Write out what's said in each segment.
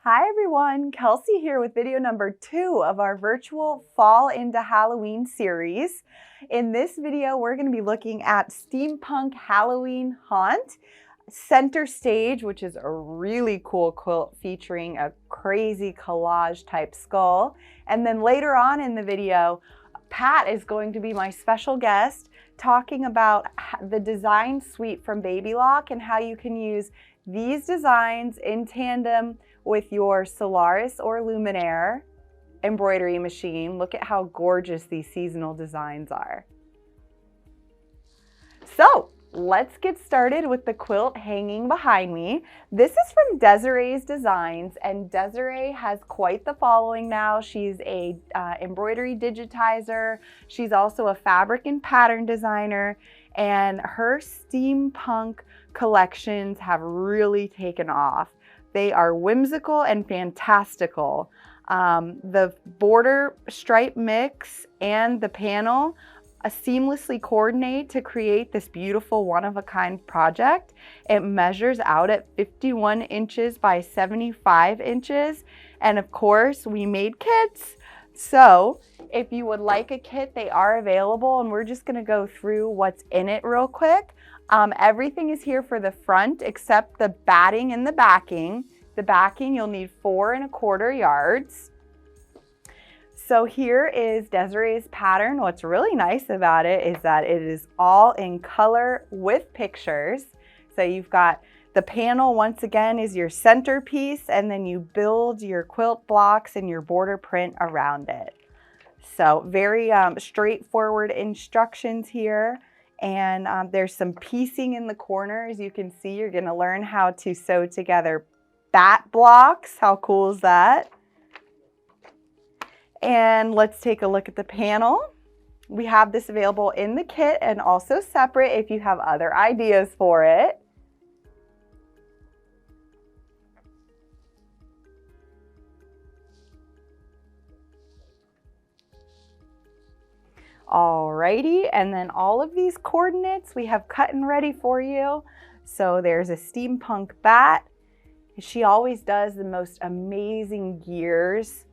Hi everyone, Kelsey here with video number 2 of our virtual Fall into Halloween series. In this video, we're going to be looking at Steampunk Halloween Haunt, Center Stage, which is a really cool quilt featuring a crazy collage type skull. And then later on in the video, Pat is going to be my special guest talking about the design suite from BabyLock and how you can use these designs in tandem with your Solaris or Luminaire embroidery machine. Look at how gorgeous these seasonal designs are. So let's get started with the quilt hanging behind me. This is from Desiree's Designs, and Desiree has quite the following now. She's a embroidery digitizer. She's also a fabric and pattern designer, and her steampunk collections have really taken off. They are whimsical and fantastical. The border stripe mix and the panel seamlessly coordinate to create this beautiful one-of-a-kind project. It measures out at 51 inches by 75 inches. And of course, we made kits. So if you would like a kit, they are available, and we're just gonna go through what's in it real quick. Everything is here for the front except the batting and the backing. The backing, you'll need 4 1/4 yards. So here is Desiree's pattern. What's really nice about it is that it is all in color with pictures. So you've got the panel, once again, is your centerpiece, and then you build your quilt blocks and your border print around it. So very straightforward instructions here. And there's some piecing in the corners. You can see you're gonna learn how to sew together bat blocks. How cool is that? And let's take a look at the panel. We have this available in the kit and also separate if you have other ideas for it. Alrighty, and then all of these coordinates we have cut and ready for you. So there's a steampunk bat. She always does the most amazing gears,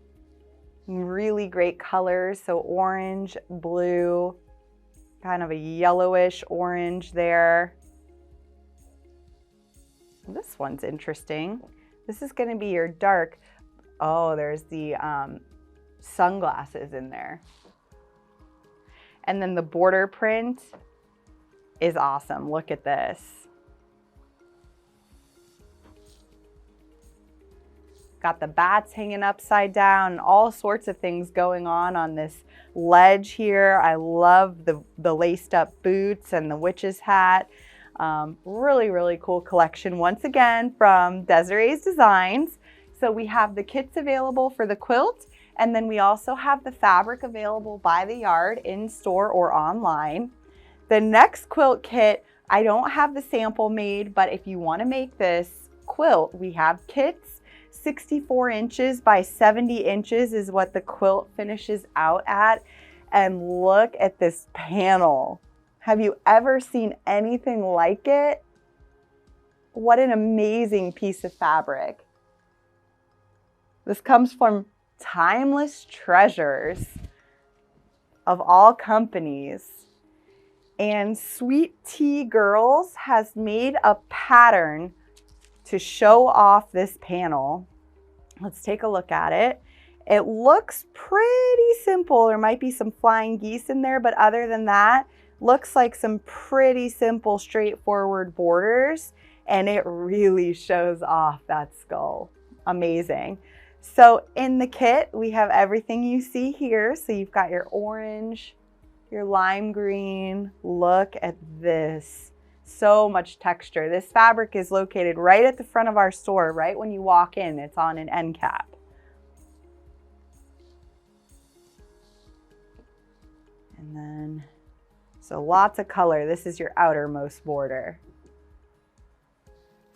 really great colors. So orange, blue, kind of a yellowish orange there. This one's interesting. This is going to be your dark. Oh, there's the sunglasses in there. And then the border print is awesome. Look at this. Got the bats hanging upside down, all sorts of things going on this ledge here. I love the laced up boots and the witch's hat. Really, really cool collection. Once again, from Desiree's Designs. So we have the kits available for the quilt, and then we also have the fabric available by the yard in store or online. The next quilt kit, I don't have the sample made, but if you want to make this quilt, we have kits. 64 inches by 70 inches is what the quilt finishes out at. And look at this panel. Have you ever seen anything like it? What an amazing piece of fabric. This comes from Timeless Treasures of all companies. And Sweet Tea Girls has made a pattern to show off this panel. Let's take a look at it. It looks pretty simple. There might be some flying geese in there, but other than that, looks like some pretty simple, straightforward borders, and it really shows off that skull. Amazing. So in the kit, we have everything you see here. So you've got your orange, your lime green. Look at this. So much texture. This fabric is located right at the front of our store. Right when you walk in, it's on an end cap. And then, so lots of color. This is your outermost border.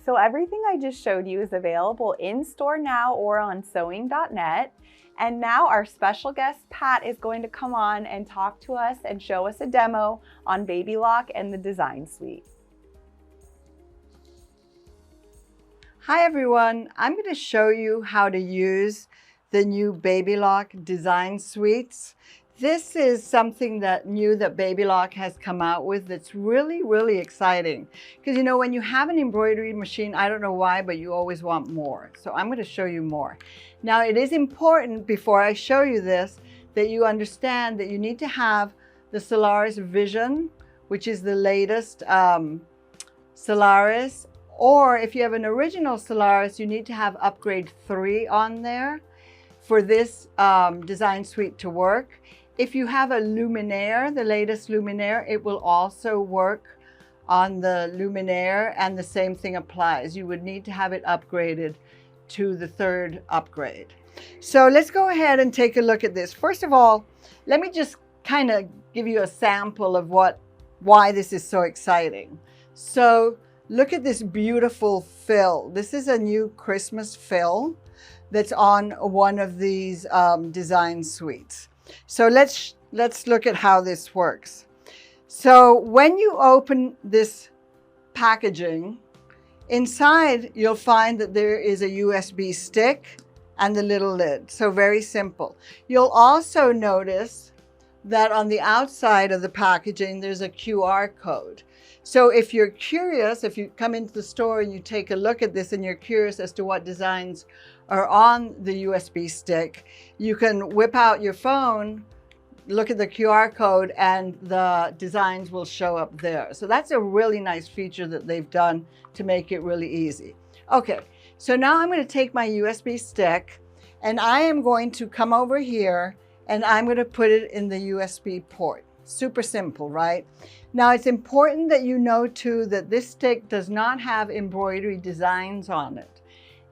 So everything I just showed you is available in store now or on sewing.net. And now our special guest, Pat, is going to come on and talk to us and show us a demo on BabyLock and the design suite. Hi everyone, I'm going to show you how to use the new BabyLock Design Suites. This is something new that BabyLock has come out with that's really exciting. Because you know, when you have an embroidery machine, I don't know why, but you always want more. So I'm going to show you more. Now it is important before I show you this that you understand that you need to have the Solaris Vision, which is the latest Solaris. Or if you have an original Solaris, you need to have upgrade 3 on there for this design suite to work. If you have a Luminaire, the latest Luminaire, it will also work on the Luminaire, and the same thing applies. You would need to have it upgraded to the 3rd upgrade. So let's go ahead and take a look at this. First of all, let me just kind of give you a sample of why this is so exciting. So look at this beautiful fill. This is a new Christmas fill that's on one of these design suites. So let's look at how this works. So when you open this packaging, inside you'll find that there is a USB stick and the little lid. So very simple. You'll also notice that on the outside of the packaging, there's a QR code. So if you're curious, if you come into the store and you take a look at this and you're curious as to what designs are on the USB stick, you can whip out your phone, look at the QR code, and the designs will show up there. So that's a really nice feature that they've done to make it really easy. Okay, so now I'm going to take my USB stick and I am going to come over here and I'm going to put it in the USB port. Super simple, right? Now it's important that you know too that this stick does not have embroidery designs on it.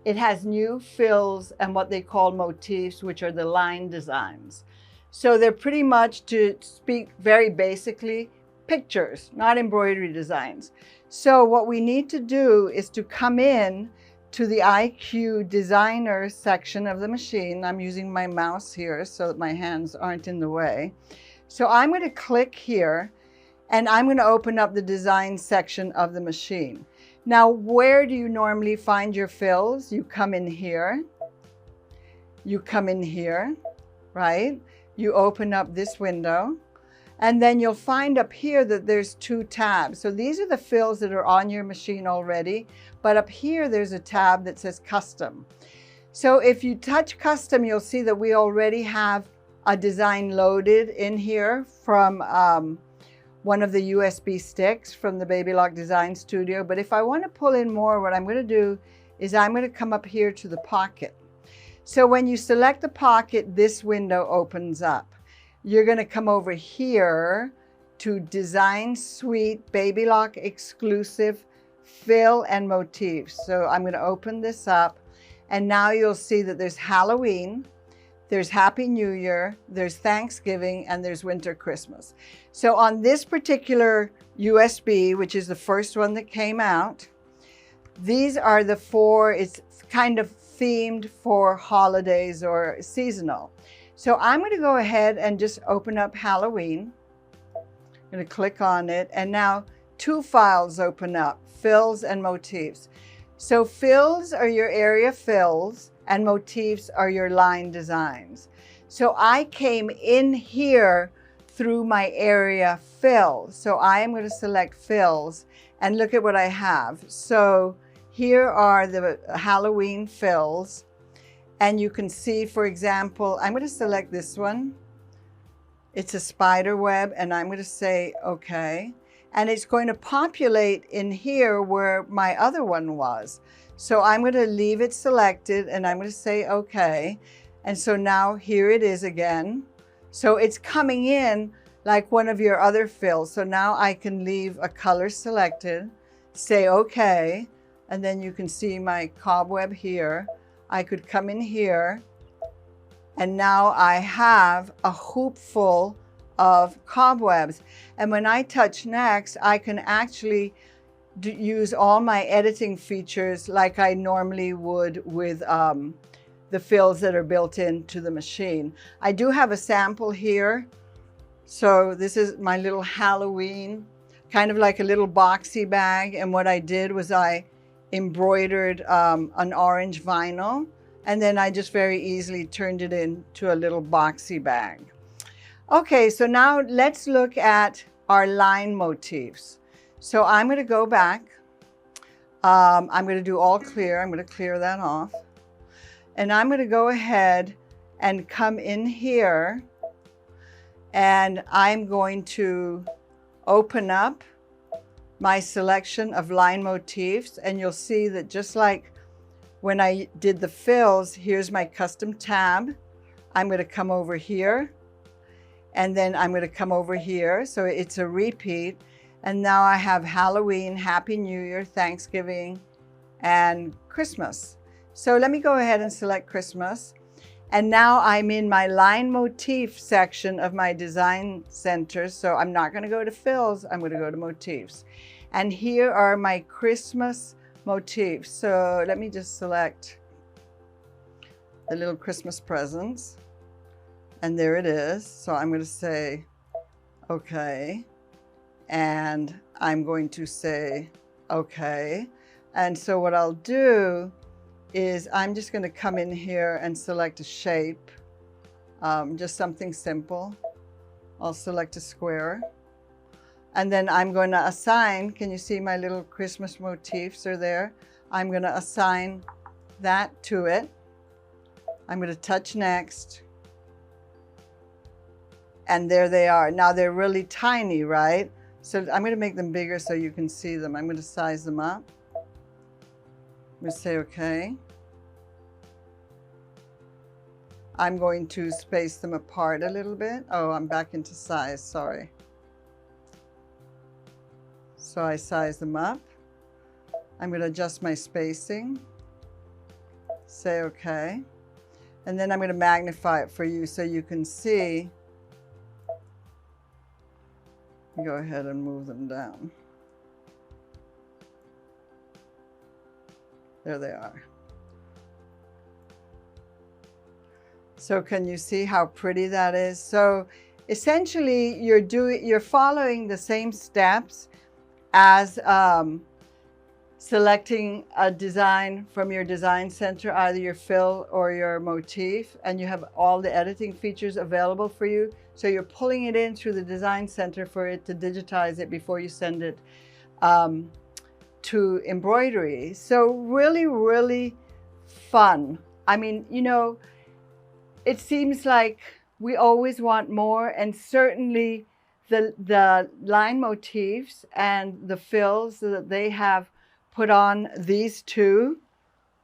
It has new fills and what they call motifs, which are the line designs. So they're pretty much, to speak very basically, pictures, not embroidery designs. So what we need to do is to come in to the IQ designer section of the machine. I'm using my mouse here so that my hands aren't in the way. So I'm going to click here and I'm going to open up the design section of the machine. Now, where do you normally find your fills? You come in here. You come in here, right? You open up this window and then you'll find up here that there's 2 tabs. So these are the fills that are on your machine already, but up here there's a tab that says custom. So if you touch custom, you'll see that we already have a design loaded in here from one of the USB sticks from the BabyLock Design Studio. But if I want to pull in more, what I'm going to do is I'm going to come up here to the pocket. So when you select the pocket, this window opens up. You're going to come over here to Design Suite BabyLock Exclusive Fill and Motifs. So I'm going to open this up and now you'll see that there's Halloween, there's Happy New Year, there's Thanksgiving, and there's Winter Christmas. So on this particular USB, which is the first one that came out, these are the 4, it's kind of themed for holidays or seasonal. So I'm going to go ahead and just open up Halloween. I'm going to click on it, and now 2 files open up, fills and motifs. So fills are your area fills, and motifs are your line designs. So I came in here through my area fill. So I am going to select fills and look at what I have. So here are the Halloween fills. And you can see, for example, I'm going to select this one. It's a spider web, and I'm going to say okay. And it's going to populate in here where my other one was. So I'm going to leave it selected and I'm going to say okay. And so now here it is again. So it's coming in like one of your other fills. So now I can leave a color selected, say okay, and then you can see my cobweb here. I could come in here and now I have a hoop full of cobwebs. And when I touch next, I can actually use all my editing features like I normally would with the fills that are built into the machine. I do have a sample here. So this is my little Halloween, kind of like a little boxy bag. And what I did was I embroidered an orange vinyl, and then I just very easily turned it into a little boxy bag. Okay, so now let's look at our line motifs. So I'm going to go back. I'm going to do all clear. I'm going to clear that off. And I'm going to go ahead and come in here, and I'm going to open up my selection of line motifs, and you'll see that just like when I did the fills, here's my custom tab. I'm going to come over here, and then I'm going to come over here. So it's a repeat. And now I have Halloween, Happy New Year, Thanksgiving, and Christmas. So let me go ahead and select Christmas. And now I'm in my line motif section of my design center. So I'm not going to go to fills, I'm going to go to motifs. And here are my Christmas motifs. So let me just select the little Christmas presents. And there it is. So I'm going to say, okay. And I'm going to say, okay. And so what I'll do is I'm just going to come in here and select a shape, just something simple. I'll select a square. And then I'm going to assign, can you see my little Christmas motifs are there? I'm going to assign that to it. I'm going to touch next. And there they are. Now they're really tiny, right? So I'm going to make them bigger so you can see them. I'm going to size them up. I'm going to say okay. I'm going to space them apart a little bit. Oh, I'm back into size, sorry. So I size them up. I'm going to adjust my spacing. Say okay. And then I'm going to magnify it for you so you can see. Go ahead and move them down. There they are. So can you see how pretty that is? So essentially you're following the same steps as selecting a design from your design center, either your fill or your motif, and you have all the editing features available for you. So you're pulling it in through the design center for it to digitize it before you send it to embroidery. So really, really fun. I mean, you know, it seems like we always want more, and certainly the line motifs and the fills that they have put on these two,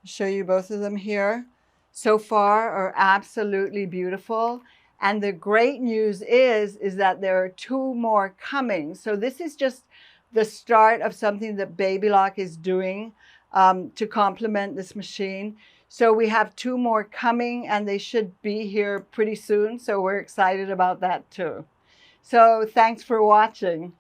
I'll show you both of them here, so far are absolutely beautiful. And the great news is that there are 2 more coming. So this is just the start of something that BabyLock is doing to complement this machine. So we have 2 more coming, and they should be here pretty soon. So we're excited about that too. So thanks for watching.